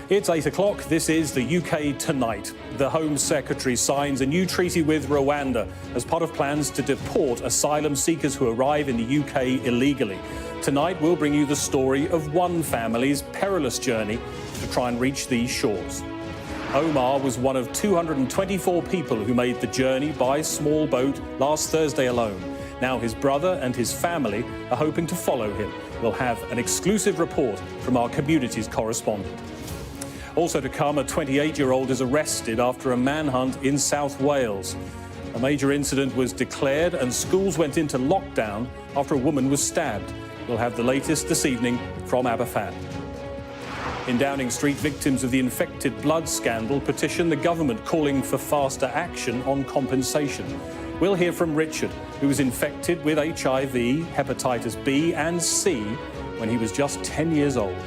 It's 8 o'clock. This is the UK Tonight. The Home Secretary signs a new treaty with Rwanda as part of plans to deport asylum seekers who arrive in the UK illegally. Tonight, we'll bring you the story of one family's perilous journey to try and reach these shores. Omar was one of 224 people who made the journey by small boat last Thursday alone. Now his brother and his family are hoping to follow him. We'll have an exclusive report from our communities correspondent. Also to come, a 28-year-old is arrested after a manhunt in South Wales. A major incident was declared and schools went into lockdown after a woman was stabbed. We'll have the latest this evening from Aberfan. In Downing Street, victims of the infected blood scandal petition the government calling for faster action on compensation. We'll hear from Richard, who was infected with HIV, hepatitis B and C when he was just 10 years old.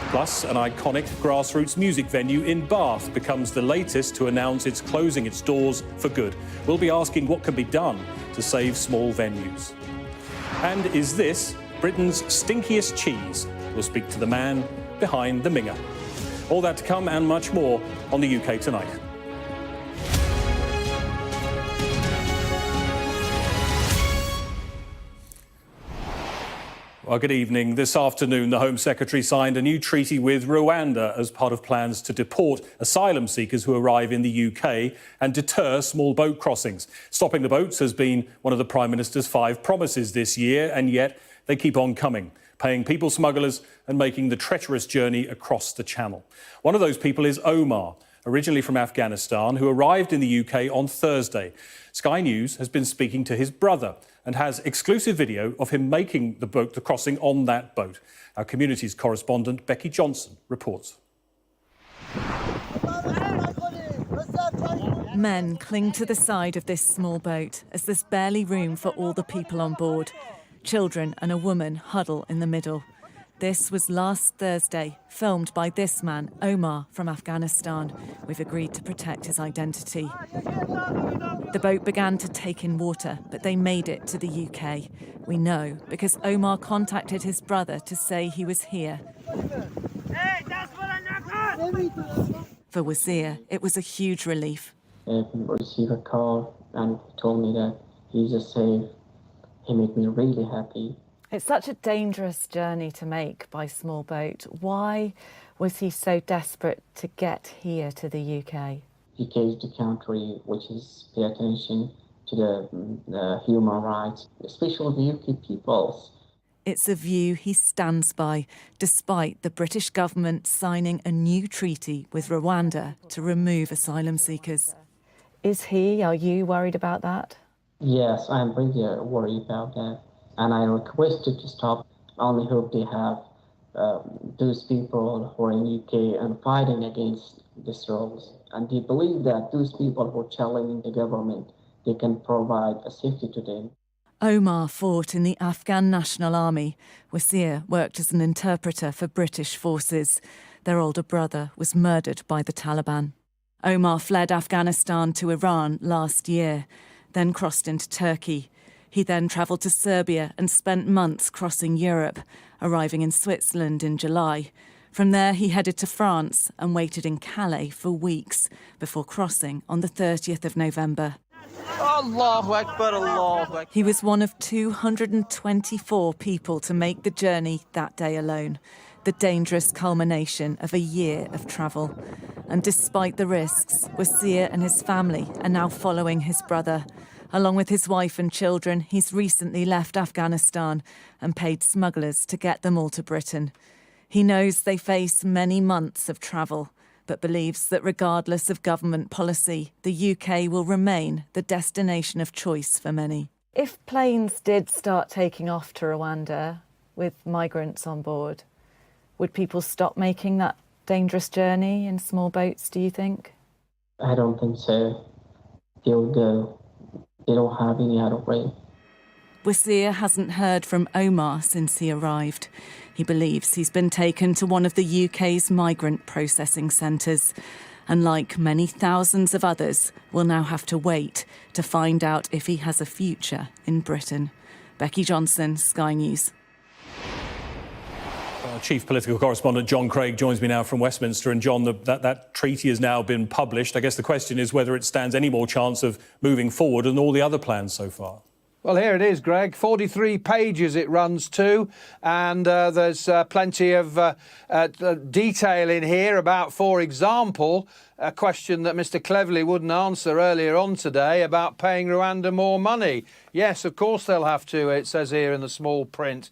Plus, an iconic Grassroots music venue in Bath becomes the latest to announce it's closing its doors for good. We'll be asking what can be done to save small venues. And is this Britain's stinkiest cheese? We'll speak to the man behind the minger. All that to come and much more on the UK Tonight. Well, good evening. This afternoon, the Home Secretary signed a new treaty with Rwanda as part of plans to deport asylum seekers who arrive in the UK and deter small boat crossings. Stopping the boats has been one of the Prime Minister's 5 promises this year, and yet they keep on coming, paying people smugglers and making the treacherous journey across the Channel. One of those people is Omar, originally from Afghanistan, who arrived in the UK on Thursday. Sky News has been speaking to his brother and has exclusive video of him making the crossing on that boat. Our communities correspondent, Becky Johnson, reports. Men cling to the side of this small boat as there's barely room for all the people on board. Children and a woman huddle in the middle. This was last Thursday, filmed by this man, Omar, from Afghanistan. We've agreed to protect his identity. The boat began to take in water, but they made it to the UK. We know because Omar contacted his brother to say he was here. For Wazir, it was a huge relief. I received a call and told me that he's safe. He made me really happy. It's such a dangerous journey to make by small boat. Why was he so desperate to get here to the UK? Because the country which is pay attention to the human rights, especially the UK peoples. It's a view he stands by, despite the British government signing a new treaty with Rwanda to remove asylum seekers. Are you worried about that? Yes, I'm really worried about that. And I requested to stop. I only hope they have those people who are in UK and fighting against these rules. And they believe that those people who are challenging the government, they can provide a safety to them. Omar fought in the Afghan National Army. Wazir worked as an interpreter for British forces. Their older brother was murdered by the Taliban. Omar fled Afghanistan to Iran last year, then crossed into Turkey. He then travelled to Serbia and spent months crossing Europe, arriving in Switzerland in July. From there, he headed to France and waited in Calais for weeks before crossing on the 30th of November. Allahu Akbar, Allahu Akbar. He was one of 224 people to make the journey that day alone, the dangerous culmination of a year of travel. And despite the risks, Wazir and his family are now following his brother. Along with his wife and children, he's recently left Afghanistan and paid smugglers to get them all to Britain. He knows they face many months of travel, but believes that regardless of government policy, the UK will remain the destination of choice for many. If planes did start taking off to Rwanda with migrants on board, would people stop making that dangerous journey in small boats, do you think? I don't think so. They'll go. They don't have any other way. Wazir hasn't heard from Omar since he arrived. He believes he's been taken to one of the UK's migrant processing centres, and like many thousands of others, will now have to wait to find out if he has a future in Britain. Becky Johnson, Sky News. Chief Political Correspondent John Craig joins me now from Westminster. And John, that treaty has now been published. I guess the question is whether it stands any more chance of moving forward than all the other plans so far. Well, here it is, Greg. 43 pages it runs to, and there's plenty of detail in here about, for example, a question that Mr Cleverly wouldn't answer earlier on today about paying Rwanda more money. Yes, of course they'll have to, it says here in the small print.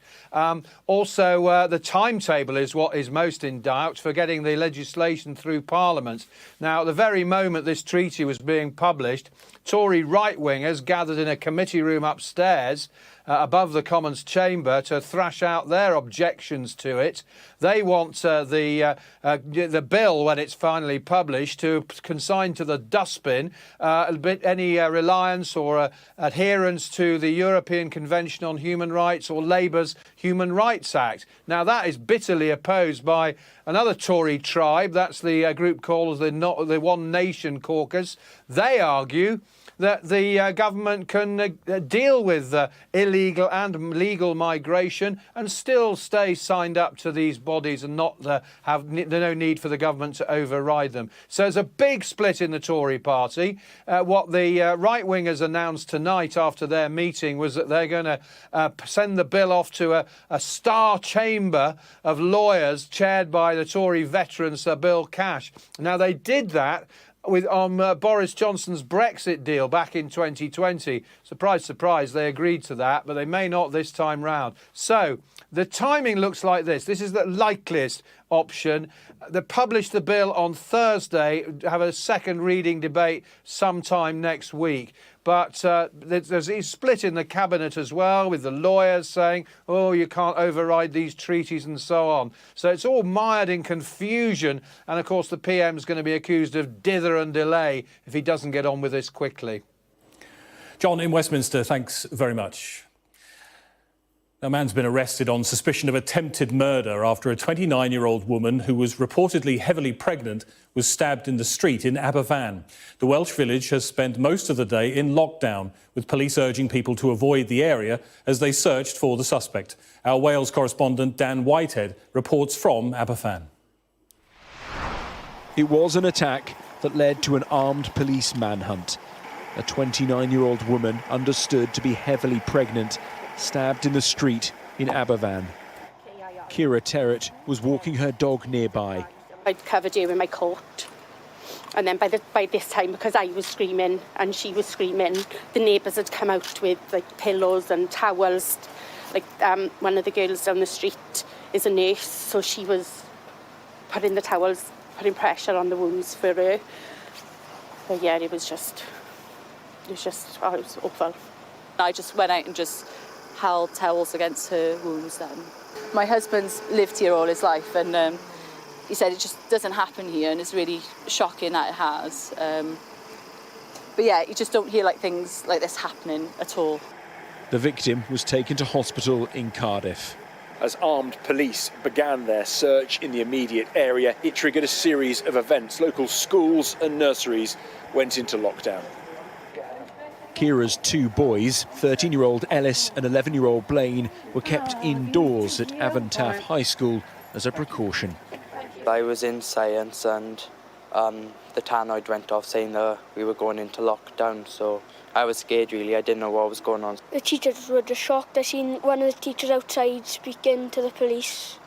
Also, the timetable is what is most in doubt for getting the legislation through Parliament. Now, at the very moment this treaty was being published, Tory right-wingers gathered in a committee room upstairs above the Commons chamber to thrash out their objections to it. They want the bill, when it's finally published, to consign to the dustbin any reliance or adherence to the European Convention on Human Rights or Labour's Human Rights Act. Now, that is bitterly opposed by another Tory tribe. That's the group called the One Nation Caucus. They argue that the government can deal with illegal and legal migration and still stay signed up to these bodies and not have no need for the government to override them. So there's a big split in the Tory party. What the right-wingers announced tonight after their meeting was that they're going to send the bill off to a star chamber of lawyers chaired by the Tory veteran Sir Bill Cash. Now, they did that on Boris Johnson's Brexit deal back in 2020. Surprise, surprise, they agreed to that, but they may not this time round. So the timing looks like this. This is the likeliest option. They publish the bill on Thursday, have a second reading debate sometime next week. But there's a split in the cabinet as well, with the lawyers saying, oh, you can't override these treaties and so on. So it's all mired in confusion. And, of course, the PM's going to be accused of dither and delay if he doesn't get on with this quickly. John, in Westminster, thanks very much. A man's been arrested on suspicion of attempted murder after a 29-year-old woman who was reportedly heavily pregnant was stabbed in the street in Aberfan. The Welsh village has spent most of the day in lockdown, with police urging people to avoid the area as they searched for the suspect. Our Wales correspondent Dan Whitehead reports from Aberfan. It was an attack that led to an armed police manhunt. A 29-year-old woman, understood to be heavily pregnant, stabbed in the street in Aberfan. Kira Terrett was walking her dog nearby. I'd covered her in my coat, and then by this time, because I was screaming and she was screaming, the neighbours had come out with like pillows and towels. Like one of the girls down the street is a nurse, so she was putting the towels, putting pressure on the wounds for her. But yeah, it was awful. I just went out and just held towels against her wounds then. My husband's lived here all his life, and he said it just doesn't happen here, and it's really shocking that it has. But yeah, you just don't hear like things like this happening at all. The victim was taken to hospital in Cardiff. As armed police began their search in the immediate area, it triggered a series of events. Local schools and nurseries went into lockdown. Kira's two boys, 13-year-old Ellis and 11-year-old Blaine, were kept indoors at Avontaff High School as a precaution. I was in science, and the tannoid went off saying that we were going into lockdown, so I was scared really. I didn't know what was going on. The teachers were just shocked. I seen one of the teachers outside speaking to the police.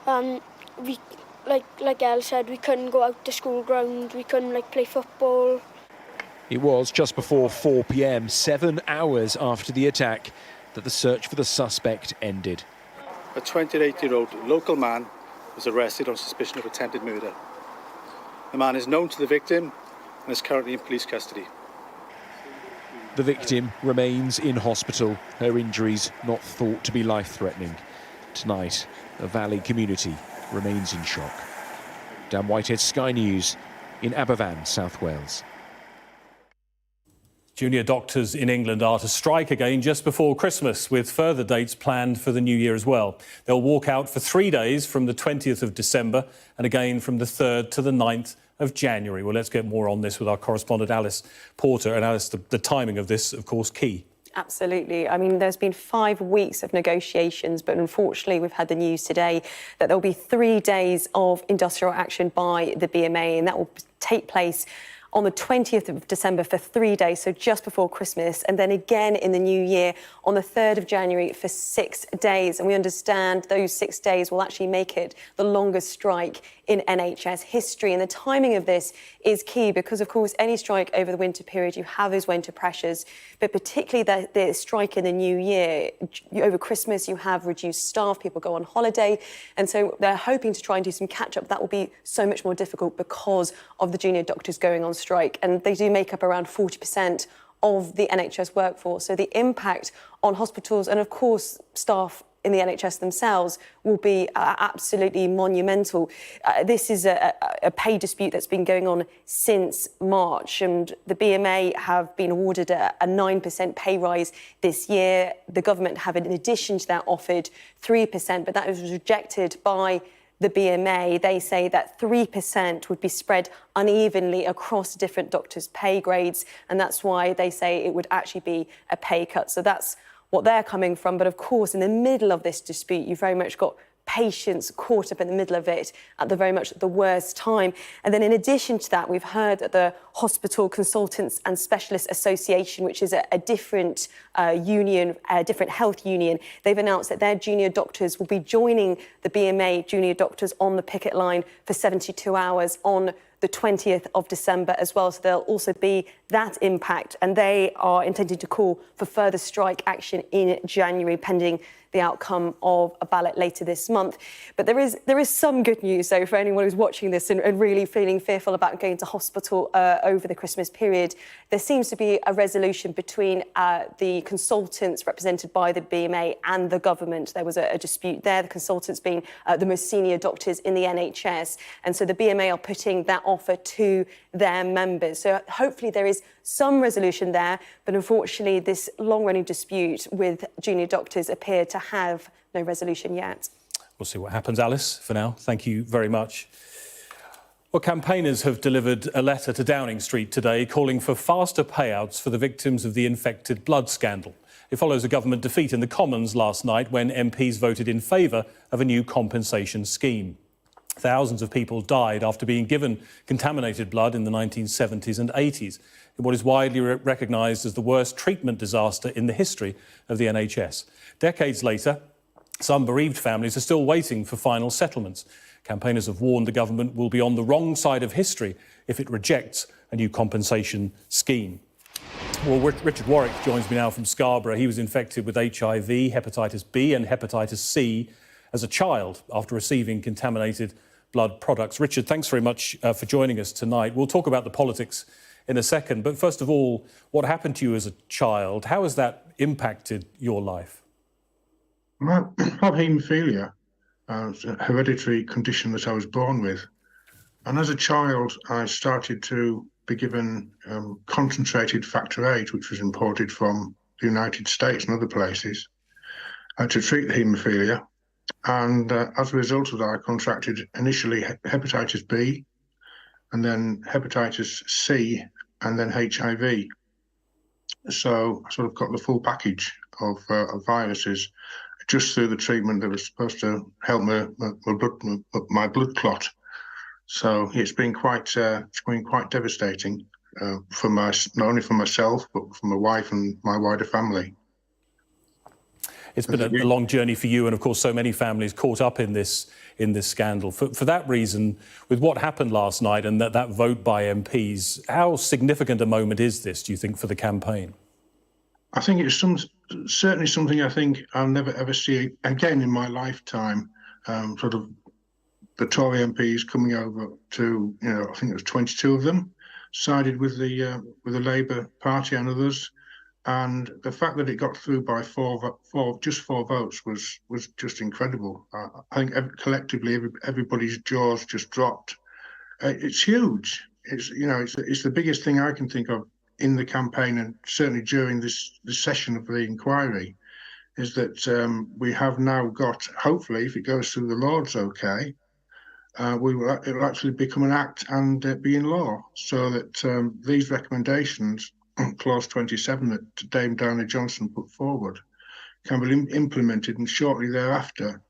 We, like Elle said, we couldn't go out the school ground, we couldn't play football. It was just before 4 p.m, 7 hours after the attack, that the search for the suspect ended. A 28-year-old local man was arrested on suspicion of attempted murder. The man is known to the victim and is currently in police custody. The victim remains in hospital, her injuries not thought to be life-threatening. Tonight, the Valley community remains in shock. Dan Whitehead, Sky News, in Aberfan, South Wales. Junior doctors in England are to strike again just before Christmas, with further dates planned for the new year as well. They'll walk out for 3 days from the 20th of December and again from the 3rd to the 9th of January. Well, let's get more on this with our correspondent Alice Porter. And Alice, the timing of this, of course, key. Absolutely. I mean, there's been 5 weeks of negotiations, but unfortunately we've had the news today that there'll be 3 days of industrial action by the BMA, and that will take place on the 20th of December for 3 days, so just before Christmas, and then again in the new year on the 3rd of January for 6 days. And we understand those 6 days will actually make it the longest strike in NHS history. And the timing of this is key because, of course, any strike over the winter period, you have those winter pressures, but particularly the strike in the new year. Over Christmas, you have reduced staff, people go on holiday, and so they're hoping to try and do some catch-up. That will be so much more difficult because of the junior doctors going on strike, and they do make up around 40% of the NHS workforce. So the impact on hospitals and, of course, staff in the NHS themselves will be absolutely monumental. This is a pay dispute that's been going on since March, and the BMA have been awarded a 9% pay rise this year. The government have, in addition to that, offered 3%, but that was rejected by the BMA. They say that 3% would be spread unevenly across different doctors' pay grades, and that's why they say it would actually be a pay cut. So that's what they're coming from. But of course, in the middle of this dispute, you've very much got patients caught up in the middle of it at the very much the worst time. And then in addition to that, we've heard that the Hospital Consultants and Specialists Association, which is a different union, a different health union, they've announced that their junior doctors will be joining the BMA junior doctors on the picket line for 72 hours on the 20th of December as well. So there'll also be that impact, and they are intending to call for further strike action in January, pending the outcome of a ballot later this month. But there is some good news, though, for anyone who's watching this and really feeling fearful about going to hospital over the Christmas period. There seems to be a resolution between the consultants represented by the BMA and the government. There was a dispute there, the consultants being the most senior doctors in the NHS. And so the BMA are putting that offer to their members. So hopefully there is some resolution there, but unfortunately this long-running dispute with junior doctors appear to have no resolution yet. We'll see what happens. Alice, for now, thank you very much. Well, campaigners have delivered a letter to Downing Street today calling for faster payouts for the victims of the infected blood scandal. It follows a government defeat in the Commons last night when MPs voted in favour of a new compensation scheme. Thousands of people died after being given contaminated blood in the 1970s and 80s, in what is widely recognised as the worst treatment disaster in the history of the NHS. Decades later, some bereaved families are still waiting for final settlements. Campaigners have warned the government will be on the wrong side of history if it rejects a new compensation scheme. Well, Richard Warwick joins me now from Scarborough. He was infected with HIV, hepatitis B and hepatitis C as a child after receiving contaminated blood products. Richard, thanks very much for joining us tonight. We'll talk about the politics in a second, but first of all, what happened to you as a child? How has that impacted your life? I have haemophilia. It's a hereditary condition that I was born with. And as a child, I started to be given concentrated factor VIII, which was imported from the United States and other places, to treat the haemophilia. And as a result of that, I contracted initially hepatitis B, and then hepatitis C, and then HIV. So I sort of got the full package of viruses just through the treatment that was supposed to help my blood clot. So it's been quite devastating for not only for myself but for my wife and my wider family. It's been a long journey for you, and of course so many families caught up in this scandal. For that reason, with what happened last night and that vote by MPs, how significant a moment is this, do you think, for the campaign? I think it's certainly something I think I'll never ever see again in my lifetime. Sort of the Tory MPs coming over to, I think it was 22 of them, sided with the Labour Party and others. And the fact that it got through by just four votes was just incredible. I think collectively everybody's jaws just dropped. It's huge. It's the biggest thing I can think of in the campaign, and certainly during this session of the inquiry, is that we have now got, hopefully, if it goes through the Lords okay, it will actually become an act and be in law, so that these recommendations clause 27 that Dame Diana Johnson put forward can be implemented, and shortly thereafter,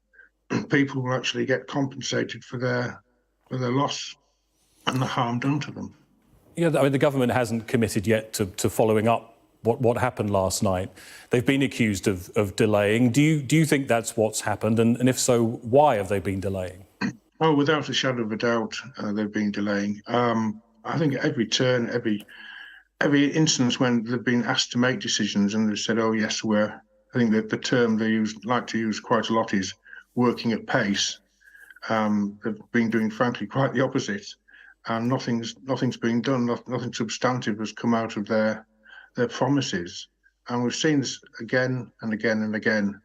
people will actually get compensated for their loss and the harm done to them. Yeah, I mean, the government hasn't committed yet to following up what happened last night. They've been accused of delaying. Do you think that's what's happened? And if so, why have they been delaying? Oh, without a shadow of a doubt, they've been delaying. I think at every turn, every instance when they've been asked to make decisions and they've said, "Oh yes, I think that the term they like to use quite a lot is working at pace." They've been doing, frankly, quite the opposite, and nothing's been done. Nothing substantive has come out of their promises, and we've seen this again and again and again.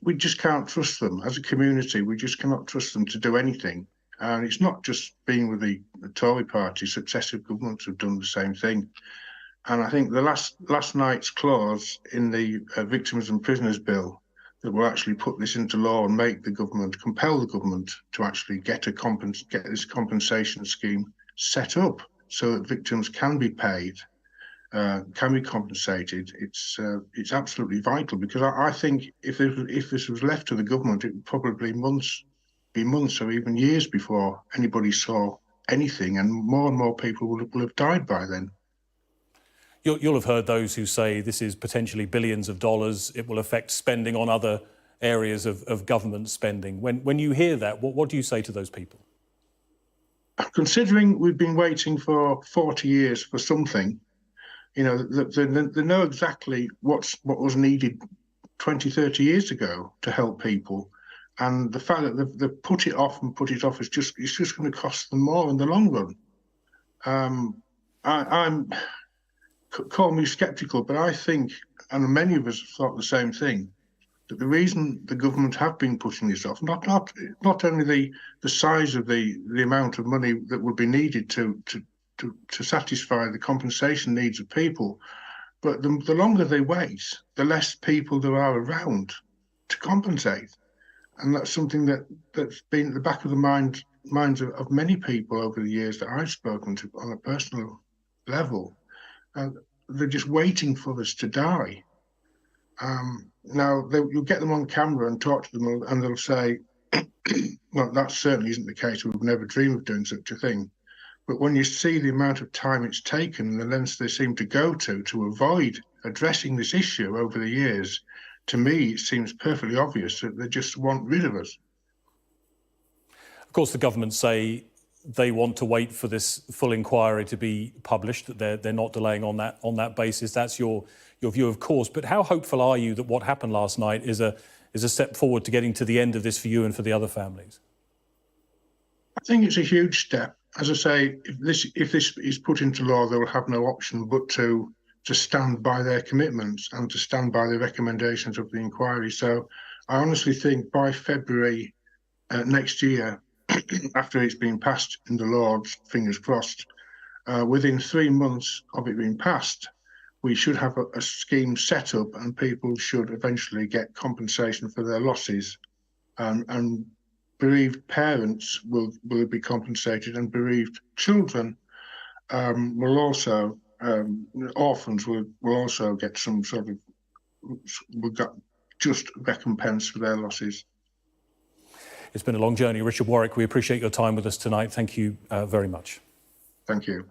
We just can't trust them as a community. We just cannot trust them to do anything. And it's not just being with the Tory party. Successive governments have done the same thing. And I think the last night's clause in the Victims and Prisoners Bill that will actually put this into law and compel the government to actually get this compensation scheme set up so that victims can be paid, can be compensated. It's absolutely vital, because I think if this was left to the government, it would probably be months or even years before anybody saw anything, and more people will have died by then. You'll have heard those who say this is potentially billions of dollars. It will affect spending on other areas of government spending. When you hear that, what do you say to those people? Considering we've been waiting for 40 years for something, they know exactly what was needed 20, 30 years ago to help people. And the fact that they've put it off is just going to cost them more in the long run. Call me sceptical, but I think, and many of us thought the same thing, that the reason the government have been pushing this off, not only the size of the amount of money that would be needed to satisfy the compensation needs of people, but the longer they wait, the less people there are around to compensate. And that's something that's been at the back of the minds of many people over the years that I've spoken to on a personal level. They're just waiting for us to die. Now, you'll get them on camera and talk to them, and they'll say, well, that certainly isn't the case. We would never dream of doing such a thing. But when you see the amount of time it's taken and the lengths they seem to go to avoid addressing this issue over the years, to me, it seems perfectly obvious that they just want rid of us. Of course, the government say they want to wait for this full inquiry to be published, that they're not delaying on that basis. That's your view, of course. But how hopeful are you that what happened last night is a step forward to getting to the end of this for you and for the other families? I think it's a huge step. As I say, if this is put into law, they will have no option but to stand by their commitments and to stand by the recommendations of the inquiry. So I honestly think by February next year, after it's been passed in the Lords, fingers crossed, within 3 months of it being passed, we should have a scheme set up, and people should eventually get compensation for their losses. And bereaved parents will be compensated, and bereaved children will also, orphans will also get some sort of, will get just recompense for their losses. It's been a long journey. Richard Warwick, we appreciate your time with us tonight. Thank you very much. Thank you.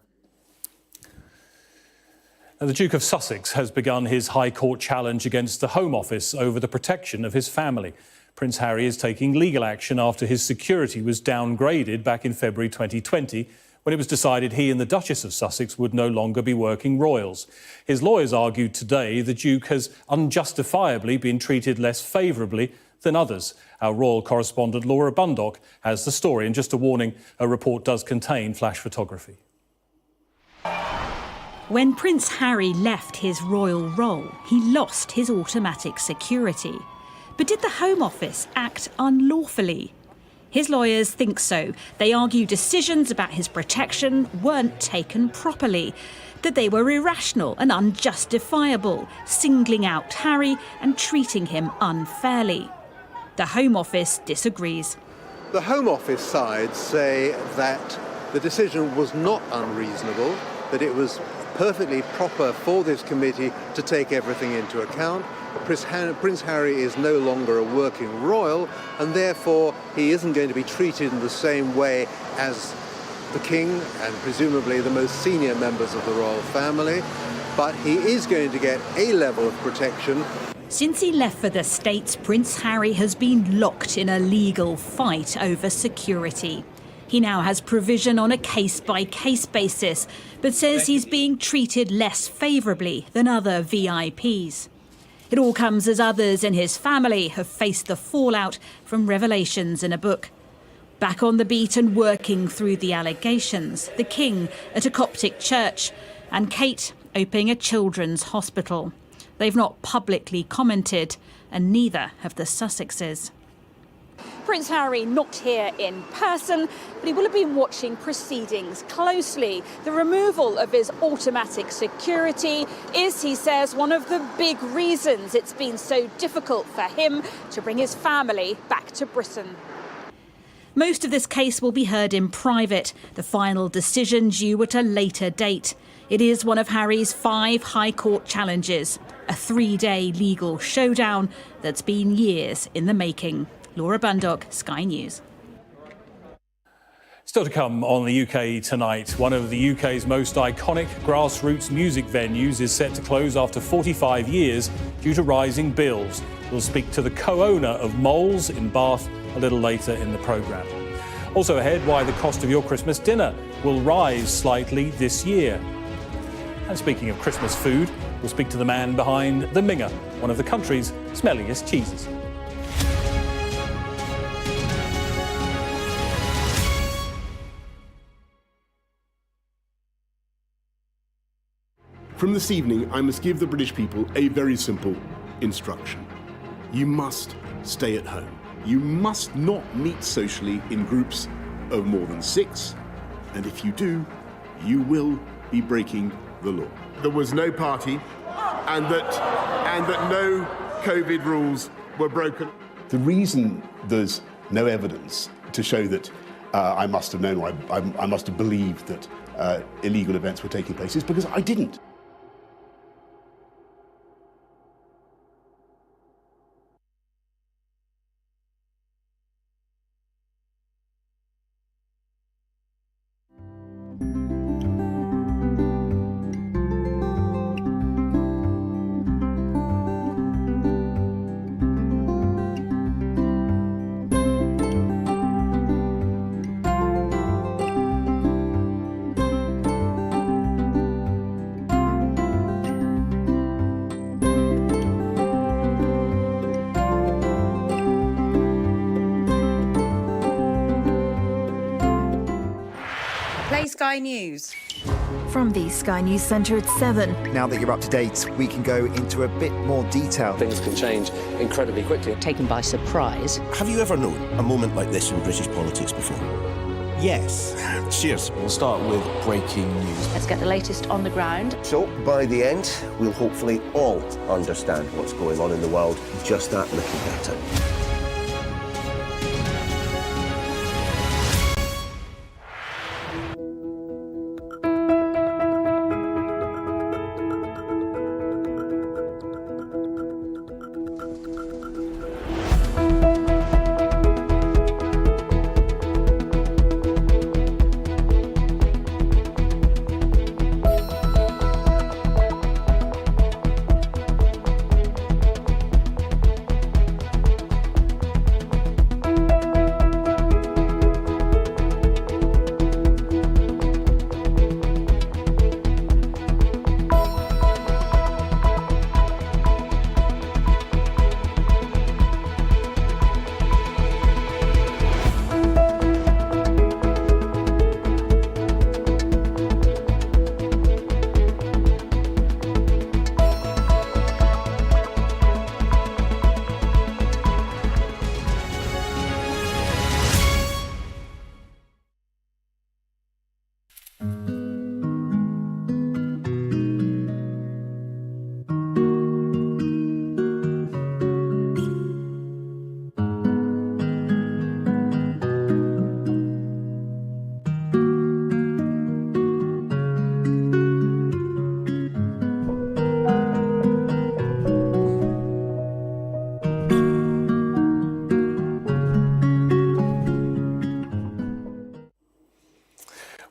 Now, the Duke of Sussex has begun his High Court challenge against the Home Office over the protection of his family. Prince Harry is taking legal action after his security was downgraded back in February 2020, when it was decided he and the Duchess of Sussex would no longer be working royals. His lawyers argued today the Duke has unjustifiably been treated less favourably than others. Our royal correspondent Laura Bundock has the story, and just a warning, a report does contain flash photography. When Prince Harry left his royal role, he lost his automatic security. But did the Home Office act unlawfully? His lawyers think so. They argue decisions about his protection weren't taken properly, that they were irrational and unjustifiable, singling out Harry and treating him unfairly. The Home Office disagrees. The Home Office side say that the decision was not unreasonable, that it was perfectly proper for this committee to take everything into account. Prince Harry is no longer a working royal, and therefore he isn't going to be treated in the same way as the King and presumably the most senior members of the royal family, but he is going to get a level of protection. Since he left for the States, Prince Harry has been locked in a legal fight over security. He now has provision on a case-by-case basis, but says he's being treated less favourably than other VIPs. It all comes as others in his family have faced the fallout from revelations in a book. Back on the beat and working through the allegations, the King at a Coptic church and Kate opening a children's hospital. They've not publicly commented, and neither have the Sussexes. Prince Harry not here in person, but he will have been watching proceedings closely. The removal of his automatic security is, he says, one of the big reasons it's been so difficult for him to bring his family back to Britain. Most of this case will be heard in private, the final decision due at a later date. It is one of Harry's 5 High Court challenges, a 3-day legal showdown that's been years in the making. Laura Bundock, Sky News. Still to come on the UK tonight, one of the UK's most iconic grassroots music venues is set to close after 45 years due to rising bills. We'll speak to the co-owner of Moles in Bath a little later in the programme. Also ahead, why the cost of your Christmas dinner will rise slightly this year. And speaking of Christmas food, we'll speak to the man behind the Minger, one of the country's smelliest cheeses. From this evening, I must give the British people a very simple instruction. You must stay at home. You must not meet socially in groups of more than 6, and if you do, you will be breaking the law. There was no party, and that no COVID rules were broken. The reason there's no evidence to show that I must have known, or I must have believed that illegal events were taking place is because I didn't. Sky News. From the Sky News Centre at 7. Now that you're up to date, we can go into a bit more detail. Things can change incredibly quickly. Taken by surprise. Have you ever known a moment like this in British politics before? Yes. Cheers. We'll start with breaking news. Let's get the latest on the ground. So, by the end, we'll hopefully all understand what's going on in the world just that little better.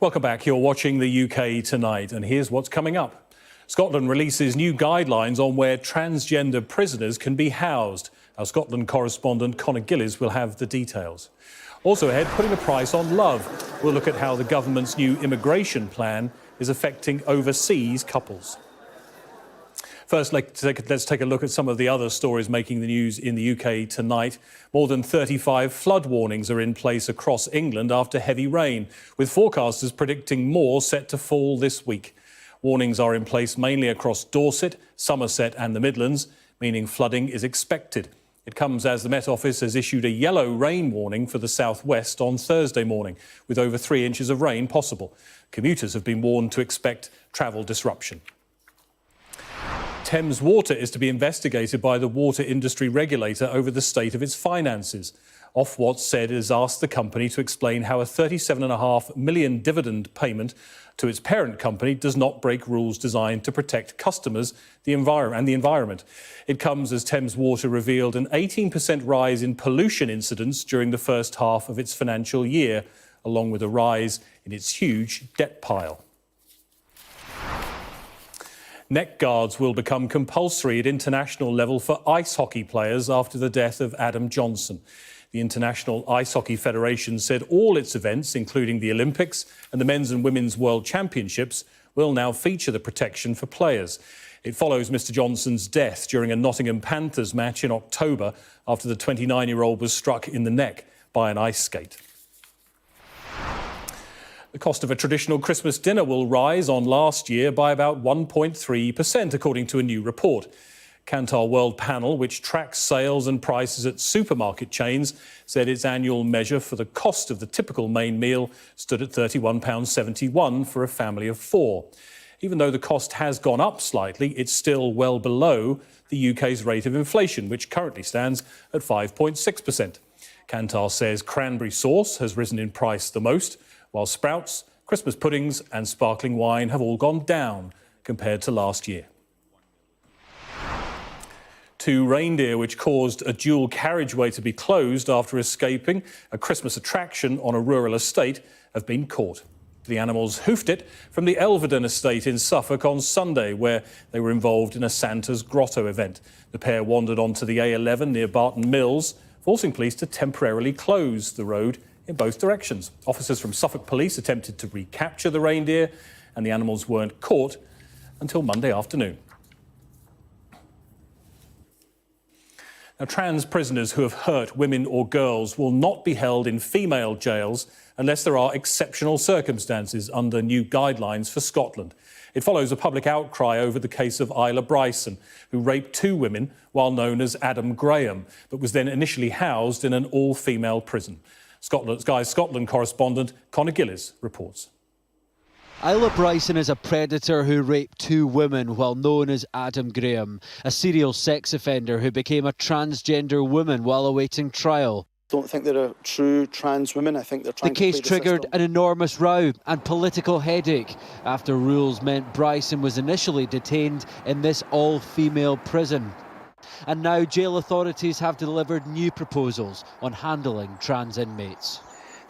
Welcome back. You're watching the UK Tonight, and here's what's coming up. Scotland releases new guidelines on where transgender prisoners can be housed. Our Scotland correspondent Conor Gillies will have the details. Also ahead, putting a price on love. We'll look at how the government's new immigration plan is affecting overseas couples. First, let's take a look at some of the other stories making the news in the UK tonight. More than 35 flood warnings are in place across England after heavy rain, with forecasters predicting more set to fall this week. Warnings are in place mainly across Dorset, Somerset and the Midlands, meaning flooding is expected. It comes as the Met Office has issued a yellow rain warning for the southwest on Thursday morning, with over 3 inches of rain possible. Commuters have been warned to expect travel disruption. Thames Water is to be investigated by the water industry regulator over the state of its finances. Ofwat said it has asked the company to explain how a £37.5 million dividend payment to its parent company does not break rules designed to protect customers and the environment. It comes as Thames Water revealed an 18% rise in pollution incidents during the first half of its financial year, along with a rise in its huge debt pile. Neck guards will become compulsory at international level for ice hockey players after the death of Adam Johnson. The International Ice Hockey Federation said all its events, including the Olympics and the Men's and Women's World Championships, will now feature the protection for players. It follows Mr Johnson's death during a Nottingham Panthers match in October after the 29-year-old was struck in the neck by an ice skate. The cost of a traditional Christmas dinner will rise on last year by about 1.3%, according to a new report. Kantar World Panel, which tracks sales and prices at supermarket chains, said its annual measure for the cost of the typical main meal stood at £31.71 for a family of 4. Even though the cost has gone up slightly, it's still well below the UK's rate of inflation, which currently stands at 5.6%. Kantar says cranberry sauce has risen in price the most, while sprouts, Christmas puddings and sparkling wine have all gone down compared to last year. 2 reindeer which caused a dual carriageway to be closed after escaping a Christmas attraction on a rural estate have been caught. The animals hoofed it from the Elvedon estate in Suffolk on Sunday, where they were involved in a Santa's Grotto event. The pair wandered onto the A11 near Barton Mills, forcing police to temporarily close the road in both directions. Officers from Suffolk Police attempted to recapture the reindeer, and the animals weren't caught until Monday afternoon. Now, trans prisoners who have hurt women or girls will not be held in female jails unless there are exceptional circumstances under new guidelines for Scotland. It follows a public outcry over the case of Isla Bryson, who raped 2 women while known as Adam Graham, but was then initially housed in an all-female prison. Sky Scotland correspondent Conor Gillies reports. Isla Bryson is a predator who raped 2 women while known as Adam Graham, a serial sex offender who became a transgender woman while awaiting trial. I don't think they're true trans women. I think they're trying to play the system. The case triggered an enormous row and political headache after rules meant Bryson was initially detained in this all-female prison. And now jail authorities have delivered new proposals on handling trans inmates.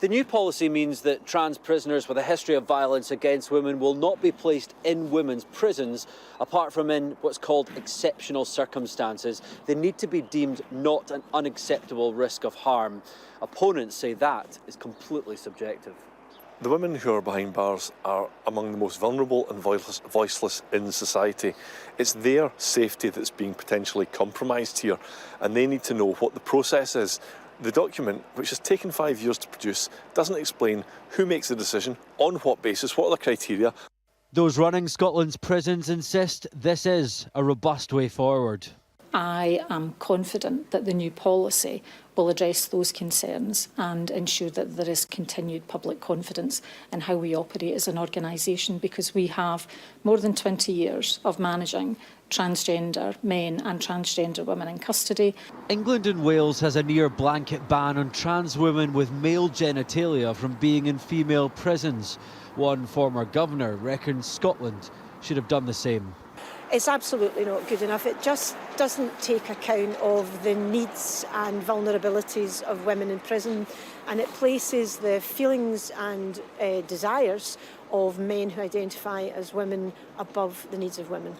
The new policy means that trans prisoners with a history of violence against women will not be placed in women's prisons, apart from in what's called exceptional circumstances. They need to be deemed not an unacceptable risk of harm. Opponents say that is completely subjective. The women who are behind bars are among the most vulnerable and voiceless in society. It's their safety that's being potentially compromised here, and they need to know what the process is. The document, which has taken 5 years to produce, doesn't explain who makes the decision, on what basis, what are the criteria. Those running Scotland's prisons insist this is a robust way forward. I am confident that the new policy will address those concerns and ensure that there is continued public confidence in how we operate as an organisation, because we have more than 20 years of managing transgender men and transgender women in custody. England and Wales has a near blanket ban on trans women with male genitalia from being in female prisons. One former governor reckons Scotland should have done the same. It's absolutely not good enough. It just doesn't take account of the needs and vulnerabilities of women in prison, and it places the feelings and desires of men who identify as women above the needs of women.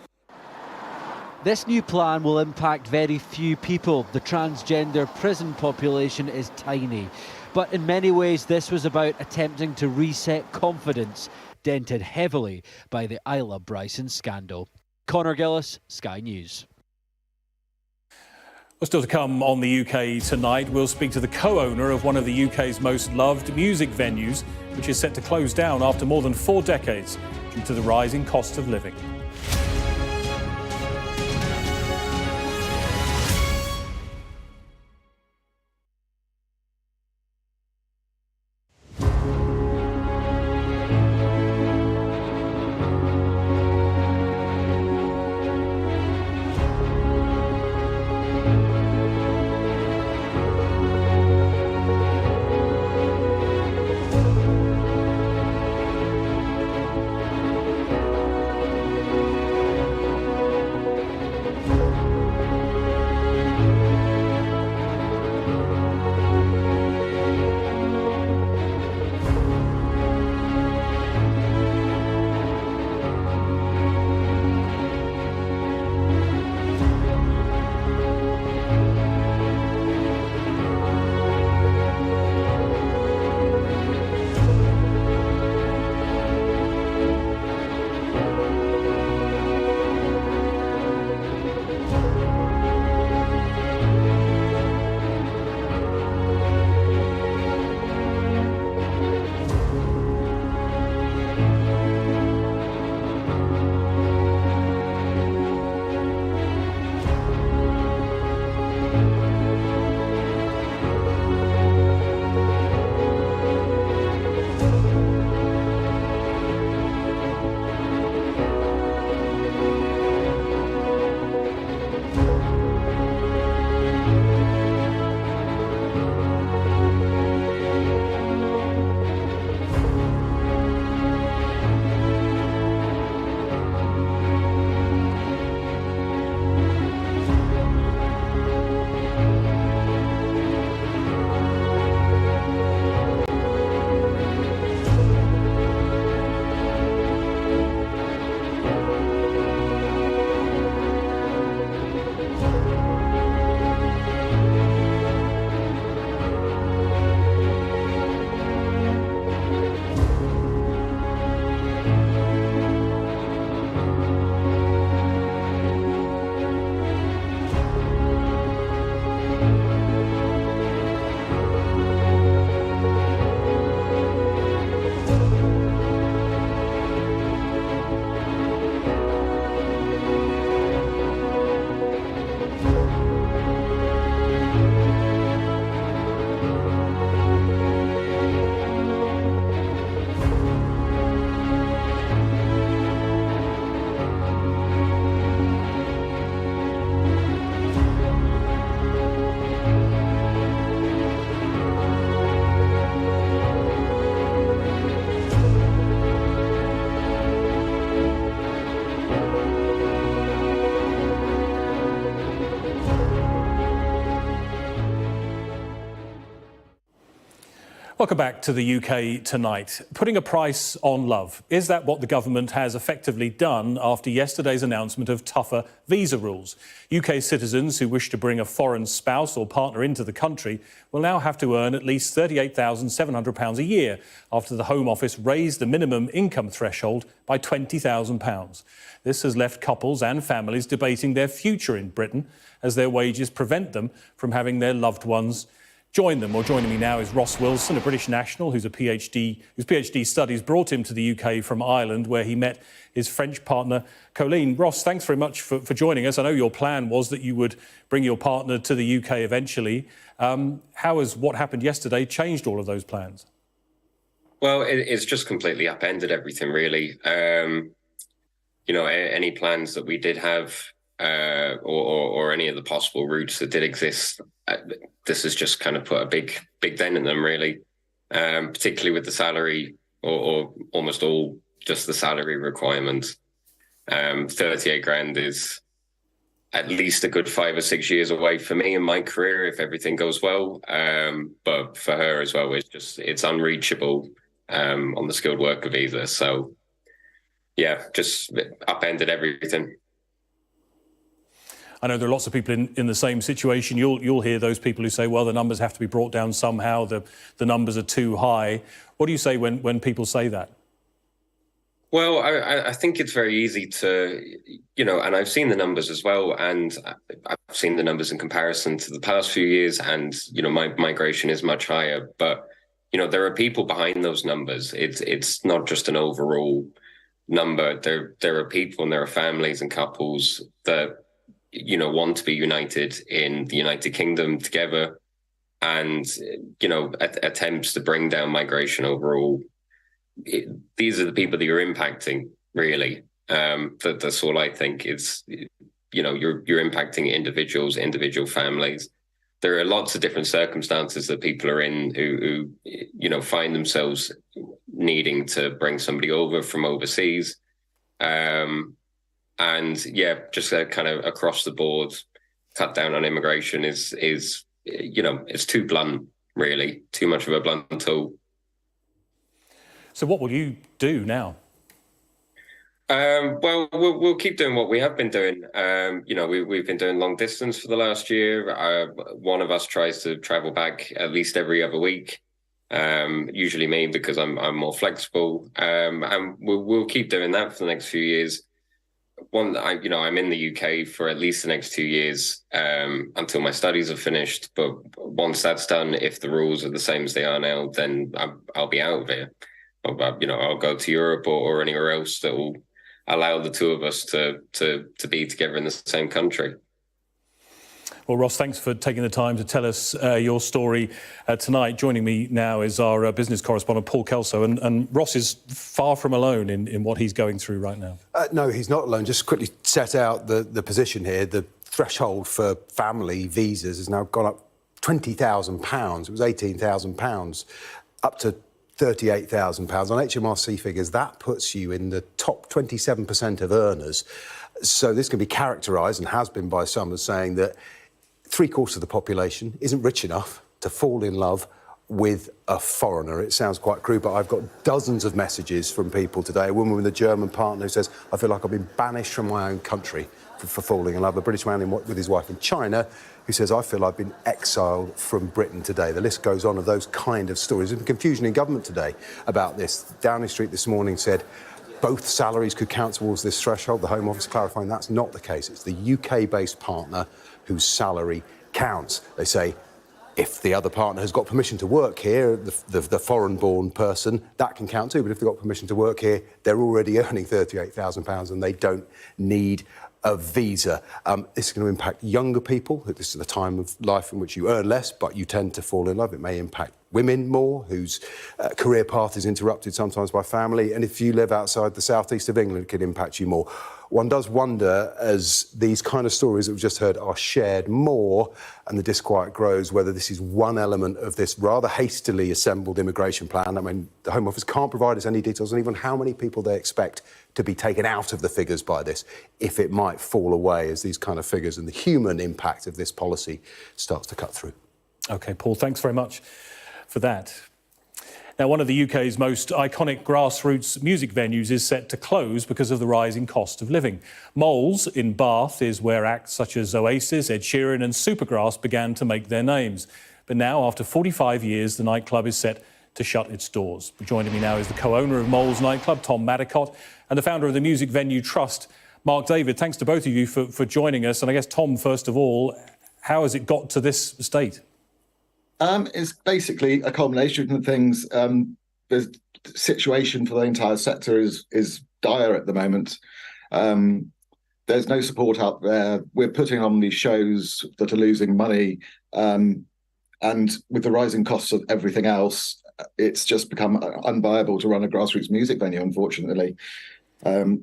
This new plan will impact very few people. The transgender prison population is tiny. But in many ways, this was about attempting to reset confidence, dented heavily by the Isla Bryson scandal. Conor Gillis, Sky News. Well, still to come on the UK tonight, we'll speak to the co-owner of one of the UK's most loved music venues, which is set to close down after more than 4 decades due to the rising cost of living. Welcome back to the UK tonight. Putting a price on love. Is that what the government has effectively done after yesterday's announcement of tougher visa rules? UK citizens who wish to bring a foreign spouse or partner into the country will now have to earn at least £38,700 a year after the Home Office raised the minimum income threshold by £20,000. This has left couples and families debating their future in Britain as their wages prevent them from having their loved ones join them. Well, joining me now is Ross Wilson, a British national whose PhD studies brought him to the UK from Ireland, where he met his French partner, Colleen. Ross, thanks very much for joining us. I know your plan was that you would bring your partner to the UK eventually. How has what happened yesterday changed all of those plans? Well, it's just completely upended everything, really. You know, any plans that we did have or any of the possible routes that did exist, this has just kind of put a big dent in them, really, particularly with the salary or almost all just the salary requirements. 38 grand is at least a good 5 or 6 years away for me in my career if everything goes well. But for her as well, it's unreachable on the skilled worker visa. So yeah, just upended everything. I know there are lots of people in the same situation. You'll hear those people who say, well, the numbers have to be brought down somehow, the numbers are too high. What do you say when people say that? Well, I think it's very easy to, and I've seen the numbers as well, and I've seen the numbers in comparison to the past few years, and, my migration is much higher. But, there are people behind those numbers. It's not just an overall number. There are people and there are families and couples that, want to be united in the United Kingdom together, and, attempts to bring down migration overall. These are the people that you're impacting, really. That's all I think. It's, you're impacting individual families. There are lots of different circumstances that people are in who find themselves needing to bring somebody over from overseas. And yeah, just kind of across the board, cut down on immigration is it's too blunt, really, too much of a blunt tool. So what will you do now? Well, we'll keep doing what we have been doing. We've been doing long distance for the last year. One of us tries to travel back at least every other week. Usually me, because I'm more flexible. And we'll keep doing that for the next few years. I'm in the UK for at least the next 2 years until my studies are finished. But once that's done, if the rules are the same as they are now, then I'll be out of here. I'll go to Europe or anywhere else that will allow the two of us to be together in the same country. Well, Ross, thanks for taking the time to tell us your story tonight. Joining me now is our business correspondent, Paul Kelso. And Ross is far from alone in what he's going through right now. No, he's not alone. Just quickly set out the position here. The threshold for family visas has now gone up £20,000. It was £18,000, up to £38,000 on HMRC figures. That puts you in the top 27% of earners. So this can be characterised, and has been by some, as saying that 3/4 of the population isn't rich enough to fall in love with a foreigner. It sounds quite crude, but I've got dozens of messages from people today. A woman with a German partner who says, I feel like I've been banished from my own country for falling in love. A British man with his wife in China who says, I feel I've been exiled from Britain today. The list goes on of those kind of stories. There's been confusion in government today about this. Downing Street this morning said both salaries could count towards this threshold. The Home Office clarifying that's not the case. It's the UK-based partner whose salary counts. They say if the other partner has got permission to work here, the foreign-born person, that can count too. But if they've got permission to work here, they're already earning £38,000 and they don't need a visa. This is going to impact younger people. This is the time of life in which you earn less, but you tend to fall in love. It may impact women more, whose career path is interrupted sometimes by family. And if you live outside the southeast of England, it could impact you more. One does wonder, as these kind of stories that we've just heard are shared more and the disquiet grows, whether this is one element of this rather hastily assembled immigration plan. I mean, the Home Office can't provide us any details on even how many people they expect to be taken out of the figures by this, if it might fall away as these kind of figures and the human impact of this policy starts to cut through. OK, Paul, thanks very much for that. Now, one of the UK's most iconic grassroots music venues is set to close because of the rising cost of living. Moles in Bath is where acts such as Oasis, Ed Sheeran and Supergrass began to make their names. But now, after 45 years, the nightclub is set to shut its doors. Joining me now is the co-owner of Moles nightclub, Tom Madicott, and the founder of the Music Venue Trust, Mark David. Thanks to both of you for joining us. And I guess, Tom, first of all, how has it got to this state? It's basically a combination of things. The situation for the entire sector is dire at the moment. There's no support out there. We're putting on these shows that are losing money. And with the rising costs of everything else, it's just become unviable to run a grassroots music venue, unfortunately. The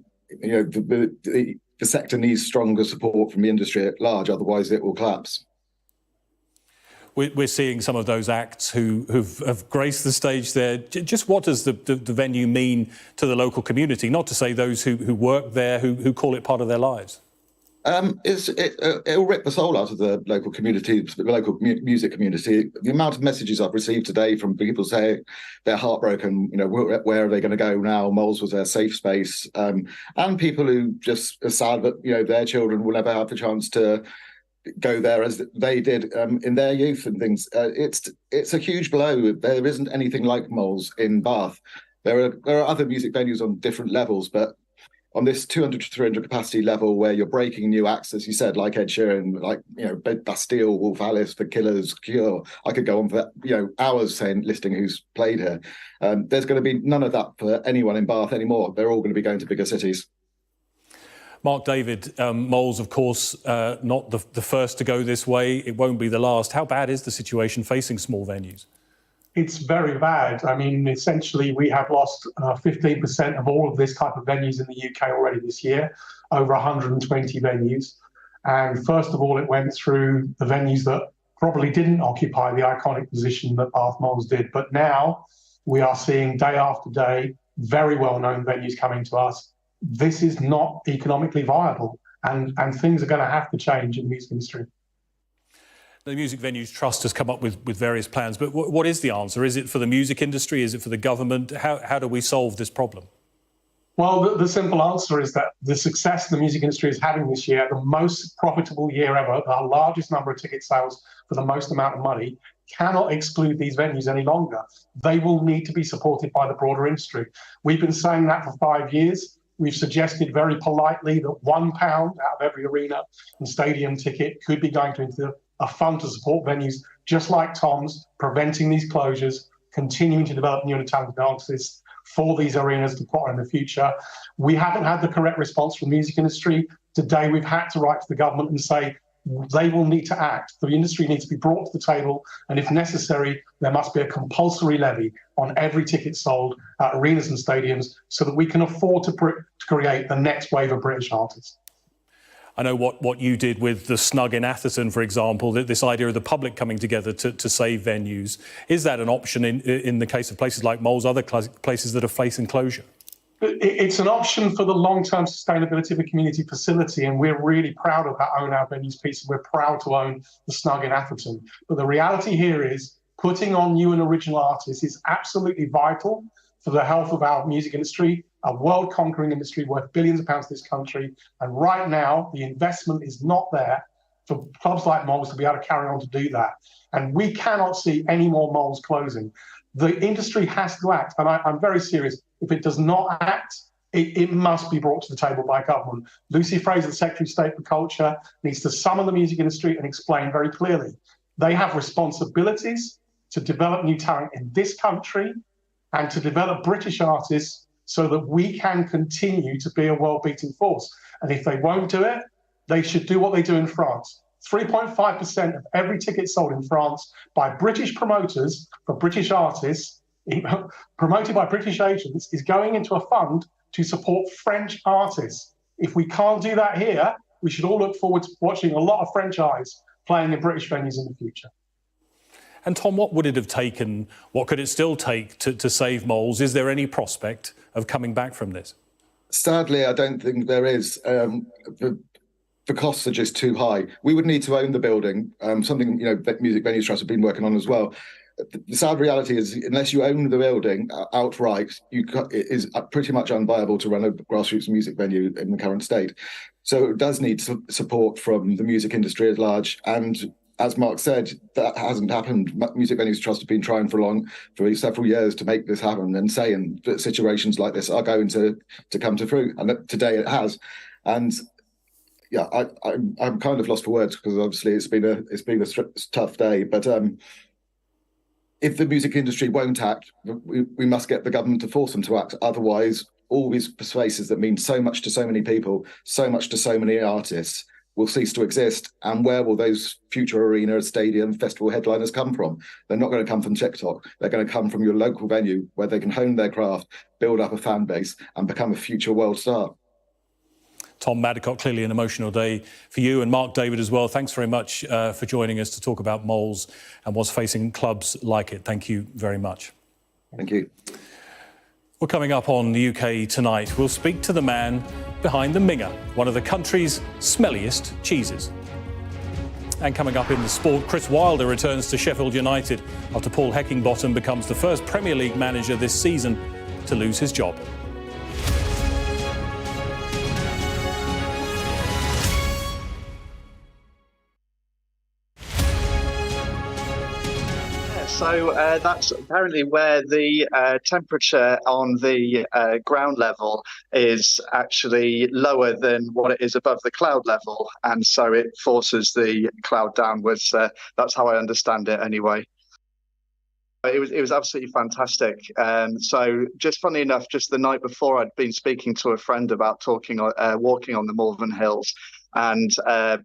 sector needs stronger support from the industry at large, otherwise it will collapse. we're seeing some of those acts who've graced the stage there. Just what does the venue mean to the local community? Not to say those who work there, who call it part of their lives. It'll rip the soul out of the local community, the local music community. The amount of messages I've received today from people saying they're heartbroken, where are they going to go now? Moles was their safe space. And people who just are sad that, their children will never have the chance to go there as they did in their youth and things. It's a huge blow. There isn't anything like Moles in Bath. There are other music venues on different levels, but on this 200 to 300 capacity level where you're breaking new acts, as you said, like Ed Sheeran, like, Bastille, Wolf Alice, The Killers, Cure. I could go on for, hours listing who's played here. There's going to be none of that for anyone in Bath anymore. They're all going to be going to bigger cities. Mark David, Moles, of course, not the first to go this way. It won't be the last. How bad is the situation facing small venues? It's very bad. I mean, essentially, we have lost 15% of all of this type of venues in the UK already this year, over 120 venues. And first of all, it went through the venues that probably didn't occupy the iconic position that Bath Moles did. But now we are seeing day after day very well-known venues coming to us. This is not economically viable, and things are going to have to change in the music industry. The Music Venues Trust has come up with various plans, but what is the answer? Is it for the music industry? Is it for the government? How do we solve this problem? Well, the simple answer is that the success the music industry is having this year, the most profitable year ever, the largest number of ticket sales for the most amount of money, cannot exclude these venues any longer. They will need to be supported by the broader industry. We've been saying that for 5 years. We've suggested very politely that £1 out of every arena and stadium ticket could be going into a fund to support venues just like Tom's, preventing these closures, continuing to develop new and talented artists for these arenas to put on in the future. We haven't had the correct response from the music industry. Today, we've had to write to the government and say they will need to act. The industry needs to be brought to the table, and if necessary, there must be a compulsory levy on every ticket sold at arenas and stadiums so that we can afford to create the next wave of British artists. I know what you did with the Snug in Atherton, for example, this idea of the public coming together to save venues. Is that an option in the case of places like Moles, other places that are facing closure? It's an option for the long-term sustainability of a community facility, and we're really proud of that Own Our Venues piece. We're proud to own the Snug in Atherton. But the reality here is putting on new and original artists is absolutely vital for the health of our music industry, a world-conquering industry worth billions of pounds to this country. And right now, the investment is not there for clubs like Moles to be able to carry on to do that. And we cannot see any more Moles closing. The industry has to act, and I'm very serious. If it does not act, it must be brought to the table by government. Lucy Fraser, the Secretary of State for Culture, needs to summon the music industry and explain very clearly. They have responsibilities to develop new talent in this country and to develop British artists so that we can continue to be a world-beating force. And if they won't do it, they should do what they do in France. 3.5% of every ticket sold in France by British promoters for British artists, promoted by British agents, is going into a fund to support French artists. If we can't do that here, we should all look forward to watching a lot of French eyes playing in British venues in the future. And Tom, what would it have taken, what could it still take to save Moles? Is there any prospect of coming back from this? Sadly, I don't think there is. The costs are just too high. We would need to own the building, something Music Venues Trust have been working on as well. The sad reality is, unless you own the building outright, it is pretty much unviable to run a grassroots music venue in the current state. So it does need support from the music industry at large. And as Mark said, that hasn't happened. Music Venues Trust have been trying for several years to make this happen and saying that situations like this are going to come to fruit. And today it has. And yeah, I'm kind of lost for words because obviously it's been a tough day. But if the music industry won't act, we must get the government to force them to act. Otherwise, all these spaces that mean so much to so many people, so much to so many artists, will cease to exist. And where will those future arena, stadium, festival headliners come from? They're not going to come from TikTok. They're going to come from your local venue where they can hone their craft, build up a fan base, and become a future world star. Tom Maddock, clearly an emotional day for you, and Mark David as well. Thanks very much for joining us to talk about moles and what's facing clubs like it. Thank you very much. Thank you. Well, coming up on the UK Tonight, we'll speak to the man behind the Minger, one of the country's smelliest cheeses. And coming up in the sport, Chris Wilder returns to Sheffield United after Paul Heckingbottom becomes the first Premier League manager this season to lose his job. So that's apparently where the temperature on the ground level is actually lower than what it is above the cloud level. And so it forces the cloud downwards. That's how I understand it anyway. It was absolutely fantastic. So just funny enough, just the night before, I'd been speaking to a friend about walking on the Malvern Hills and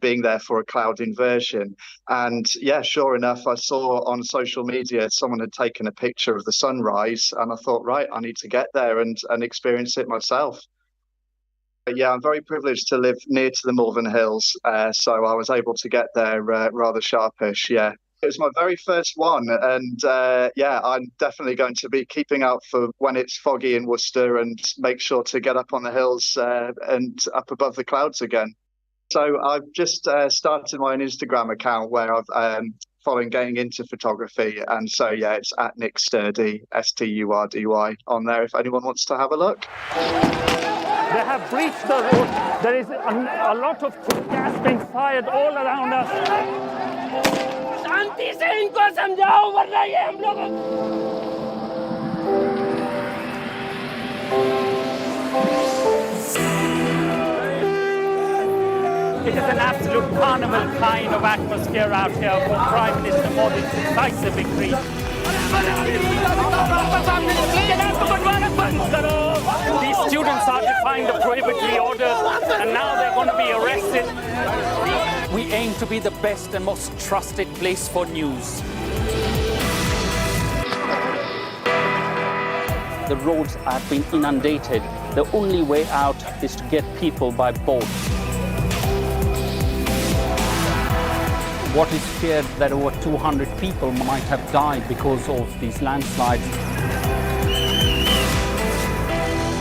being there for a cloud inversion. And yeah, sure enough, I saw on social media someone had taken a picture of the sunrise, and I thought, right, I need to get there and experience it myself. But yeah, I'm very privileged to live near to the Malvern Hills, so I was able to get there rather sharpish, yeah. It was my very first one, and yeah, I'm definitely going to be keeping out for when it's foggy in Worcester and make sure to get up on the hills and up above the clouds again. So I've just started my own Instagram account where I've following getting into photography, and so yeah, it's at Nick Sturdy, STURDY on there if anyone wants to have a look. They have breached the road. There is a lot of gas being fired all around us. It is an absolute carnival kind of atmosphere out here for Prime Minister Modi's decisive victory. These students are defying the prohibitory orders, and now they're going to be arrested. We aim to be the best and most trusted place for news. The roads have been inundated. The only way out is to get people by boat. What is feared that over 200 people might have died because of these landslides.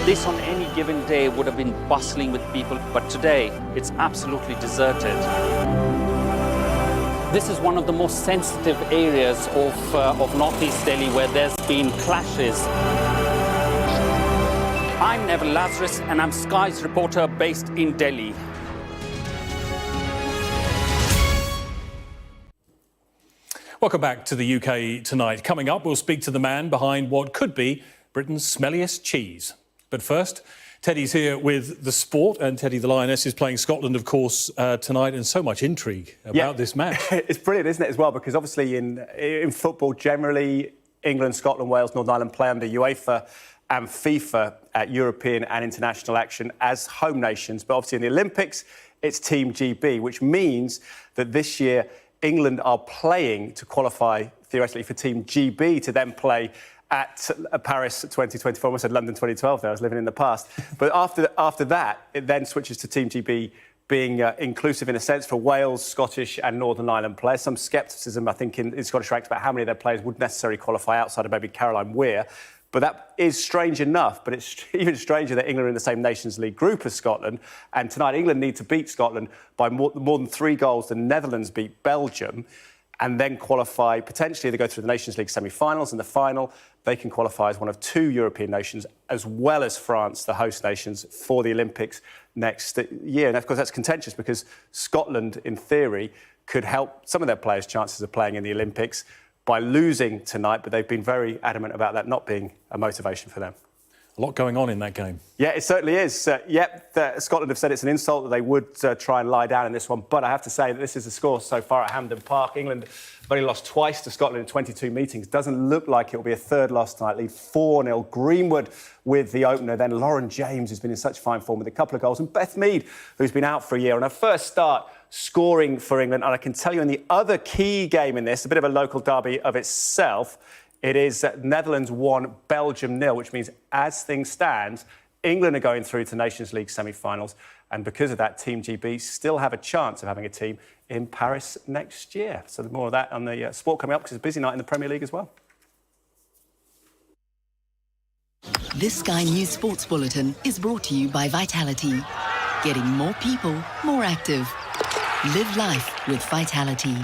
This on any given day would have been bustling with people, but today it's absolutely deserted. This is one of the most sensitive areas of northeast Delhi where there's been clashes. I'm Neville Lazarus and I'm Sky's reporter based in Delhi. Welcome back to the UK Tonight. Coming up, we'll speak to the man behind what could be Britain's smelliest cheese. But first, Teddy's here with the sport, and Teddy the Lioness is playing Scotland, of course, tonight, and so much intrigue about this match. It's brilliant, isn't it, as well, because obviously in football, generally, England, Scotland, Wales, Northern Ireland play under UEFA and FIFA at European and international action as home nations. But obviously in the Olympics, it's Team GB, which means that this year England are playing to qualify, theoretically, for Team GB to then play at Paris 2024. I almost said London 2012 there, I was living in the past. But after that, it then switches to Team GB being inclusive in a sense for Wales, Scottish and Northern Ireland players. Some scepticism, I think, in Scottish ranks about how many of their players would necessarily qualify outside of maybe Caroline Weir. But that is strange enough, but it's even stranger that England are in the same Nations League group as Scotland. And tonight, England need to beat Scotland by more than 3 goals. The Netherlands beat Belgium and then qualify. Potentially, they go through the Nations League semi-finals. In the final, they can qualify as one of 2 European nations, as well as France, the host nations, for the Olympics next year. And, of course, that's contentious because Scotland, in theory, could help some of their players' chances of playing in the Olympics by losing tonight, but they've been very adamant about that not being a motivation for them. A lot going on in that game. Yeah, it certainly is. Scotland have said it's an insult that they would try and lie down in this one, but I have to say that this is the score so far at Hampden Park. England have only lost twice to Scotland in 22 meetings. Doesn't look like it'll be a third loss tonight. Lead 4-0. Greenwood with the opener. Then Lauren James, who's been in such fine form with a couple of goals. And Beth Mead, who's been out for a year. On her first start, scoring for England. And I can tell you in the other key game in this, a bit of a local derby of itself, it is Netherlands 1, Belgium 0, which means as things stand, England are going through to Nations League semi-finals, and because of that, Team GB still have a chance of having a team in Paris next year. So more of that on the sport coming up, because it's a busy night in the Premier League as well. This Sky News Sports Bulletin is brought to you by Vitality. Getting more people more active. Live life with Vitality.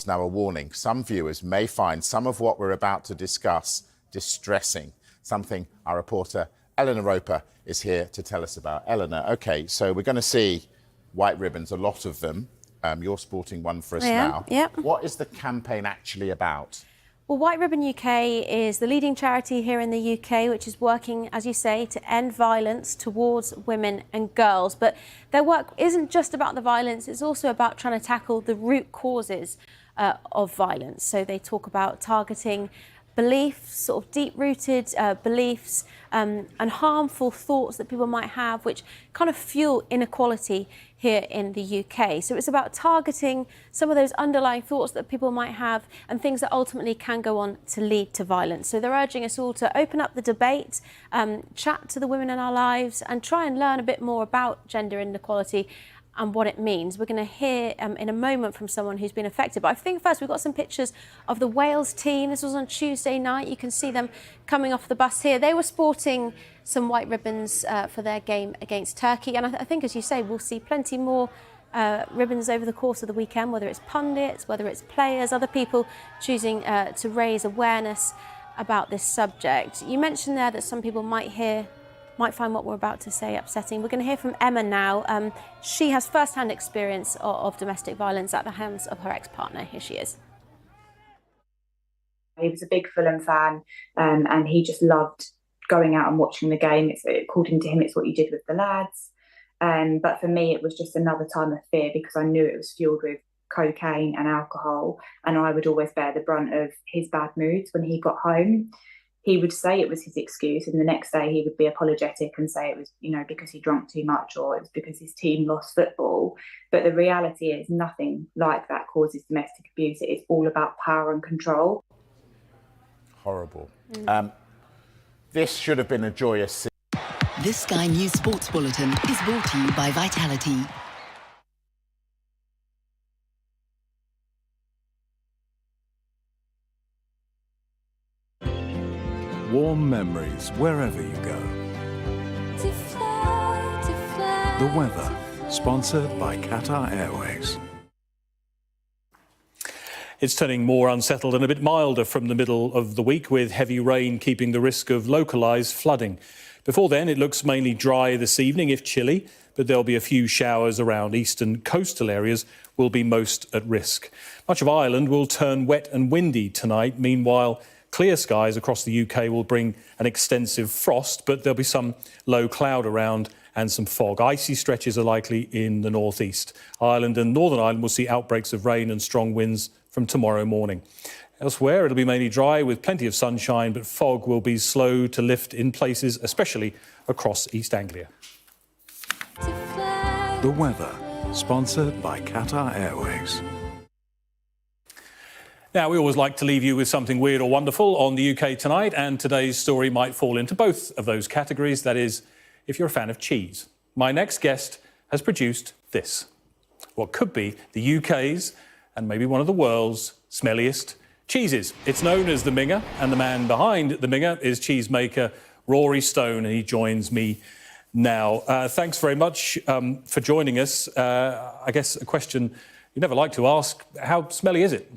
Now a warning. Some viewers may find some of what we're about to discuss distressing, something our reporter Eleanor Roper is here to tell us about. Eleanor, OK, so we're going to see white ribbons, a lot of them. You're sporting one for us now. Yep. What is the campaign actually about? Well, White Ribbon UK is the leading charity here in the UK, which is working, as you say, to end violence towards women and girls. But their work isn't just about the violence, it's also about trying to tackle the root causes of violence. So they talk about targeting beliefs, sort of deep-rooted beliefs and harmful thoughts that people might have, which kind of fuel inequality here in the UK. So it's about targeting some of those underlying thoughts that people might have and things that ultimately can go on to lead to violence. So they're urging us all to open up the debate, chat to the women in our lives and try and learn a bit more about gender inequality and what it means. We're going to hear in a moment from someone who's been affected. But I think first we've got some pictures of the Wales team. This was on Tuesday night. You can see them coming off the bus here. They were sporting some white ribbons for their game against Turkey. And I think, as you say, we'll see plenty more ribbons over the course of the weekend, whether it's pundits, whether it's players, other people choosing to raise awareness about this subject. You mentioned there that some people might find what we're about to say upsetting. We're going to hear from Emma now. She has first-hand experience of domestic violence at the hands of her ex-partner. Here she is. He was a big Fulham fan and he just loved going out and watching the game. According to him, it's what you did with the lads. But for me, it was just another time of fear because I knew it was fueled with cocaine and alcohol, and I would always bear the brunt of his bad moods when he got home. He would say it was his excuse, and the next day he would be apologetic and say it was, because he drank too much or it was because his team lost football. But the reality is nothing like that causes domestic abuse. It is all about power and control. Horrible. This should have been a joyous. This Sky News Sports Bulletin is brought to you by Vitality. Warm memories wherever you go. The weather, sponsored by Qatar Airways. It's turning more unsettled and a bit milder from the middle of the week, with heavy rain keeping the risk of localised flooding. Before then, it looks mainly dry this evening, if chilly, but there'll be a few showers around eastern coastal areas will be most at risk. Much of Ireland will turn wet and windy tonight. Meanwhile, clear skies across the UK will bring an extensive frost, but there'll be some low cloud around and some fog. Icy stretches are likely in the northeast. Ireland and Northern Ireland will see outbreaks of rain and strong winds from tomorrow morning. Elsewhere, it'll be mainly dry with plenty of sunshine, but fog will be slow to lift in places, especially across East Anglia. The weather, sponsored by Qatar Airways. Now, we always like to leave you with something weird or wonderful on the UK Tonight, and today's story might fall into both of those categories. That is, if you're a fan of cheese. My next guest has produced this, what could be the UK's and maybe one of the world's smelliest cheeses. It's known as the Minger, and the man behind the Minger is cheesemaker Rory Stone, and he joins me now. Thanks very much for joining us. I guess a question you never like to ask, how smelly is it?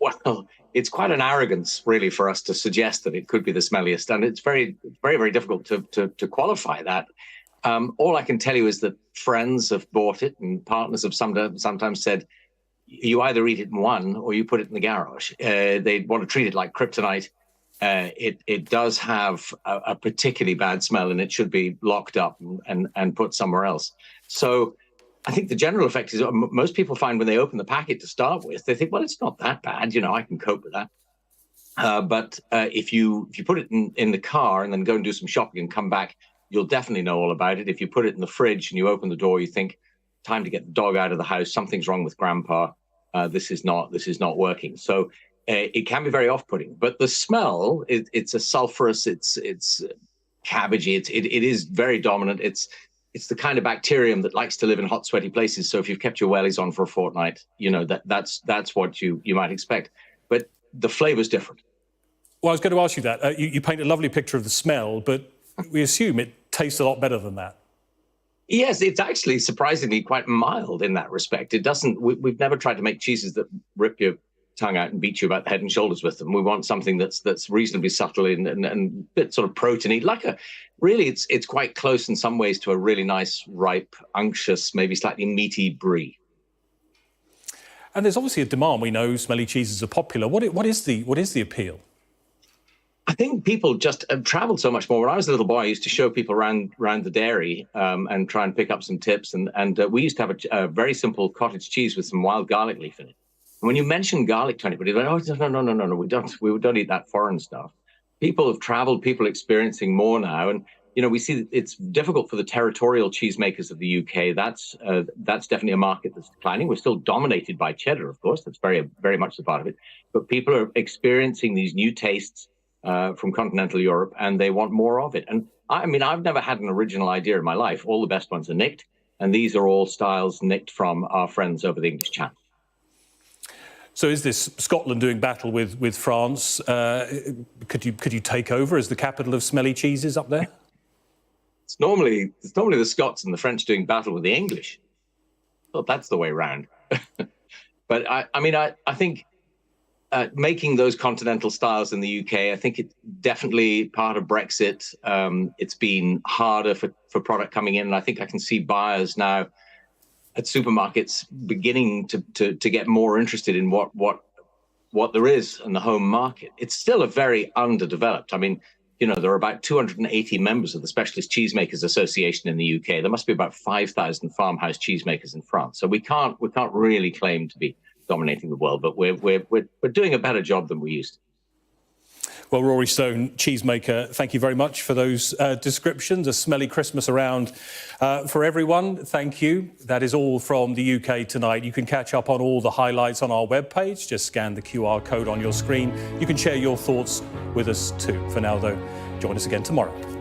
Well, it's quite an arrogance, really, for us to suggest that it could be the smelliest, and it's very, very difficult to qualify that. All I can tell you is that friends have bought it, and partners have sometimes said, you either eat it in one or you put it in the garage. They want to treat it like kryptonite. It does have a particularly bad smell, and it should be locked up and put somewhere else. So I think the general effect is most people find when they open the packet to start with, they think, well, it's not that bad. I can cope with that. But if you put it in the car and then go and do some shopping and come back, you'll definitely know all about it. If you put it in the fridge and you open the door, you think, time to get the dog out of the house, something's wrong with grandpa. this is not working. So it can be very off-putting. But the smell, it's a sulfurous, it's cabbagey. It is very dominant. It's the kind of bacterium that likes to live in hot, sweaty places. So if you've kept your wellies on for a fortnight, you know that's what you might expect. But the flavour's different. Well, I was going to ask you that. You paint a lovely picture of the smell, but we assume it tastes a lot better than that. Yes, it's actually surprisingly quite mild in that respect. It doesn't. We've never tried to make cheeses that rip your tongue out and beat you about the head and shoulders with them. We want something that's reasonably subtle and a bit sort of proteiny. Really, it's quite close in some ways to a really nice, ripe, unctuous, maybe slightly meaty brie. And there's obviously a demand. We know smelly cheeses are popular. What is the appeal? I think people just traveled so much more. When I was a little boy, I used to show people around the dairy and try and pick up some tips. And we used to have a very simple cottage cheese with some wild garlic leaf in it. And when you mention garlic to anybody, they're like, oh, no, we don't eat that foreign stuff. People have traveled, people experiencing more now. And, you know, we see that it's difficult for the territorial cheesemakers of the UK. That's definitely a market that's declining. We're still dominated by cheddar, of course. That's very, very much a part of it. But people are experiencing these new tastes from continental Europe, and they want more of it. And I mean, I've never had an original idea in my life. All the best ones are nicked, and these are all styles nicked from our friends over the English Channel. So is this Scotland doing battle with France? Could you take over as the capital of smelly cheeses up there? It's normally the Scots and the French doing battle with the English. Well, that's the way round. But I think making those continental styles in the UK, I think it's definitely part of Brexit. It's been harder for product coming in, and I think I can see buyers now at supermarkets beginning to get more interested in what there is in the home market. It's still a very underdeveloped. I mean, you know, there are about 280 members of the Specialist Cheesemakers Association in the UK. There must be about 5,000 farmhouse cheesemakers in France. So we can't really claim to be dominating the world, but we're doing a better job than we used to. Well, Rory Stone, cheesemaker, thank you very much for those descriptions. A smelly Christmas around for everyone. Thank you. That is all from the UK tonight. You can catch up on all the highlights on our webpage. Just scan the QR code on your screen. You can share your thoughts with us too. For now, though, join us again tomorrow.